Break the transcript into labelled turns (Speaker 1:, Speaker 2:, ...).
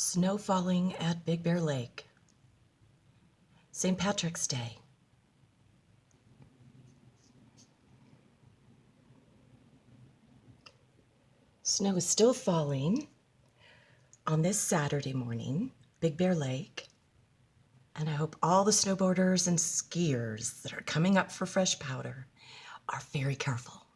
Speaker 1: Snow falling at Big Bear Lake. St. Patrick's Day. Snow is still falling on this Saturday morning, Big Bear Lake. And I hope all the snowboarders and skiers that are coming up for fresh powder are very careful.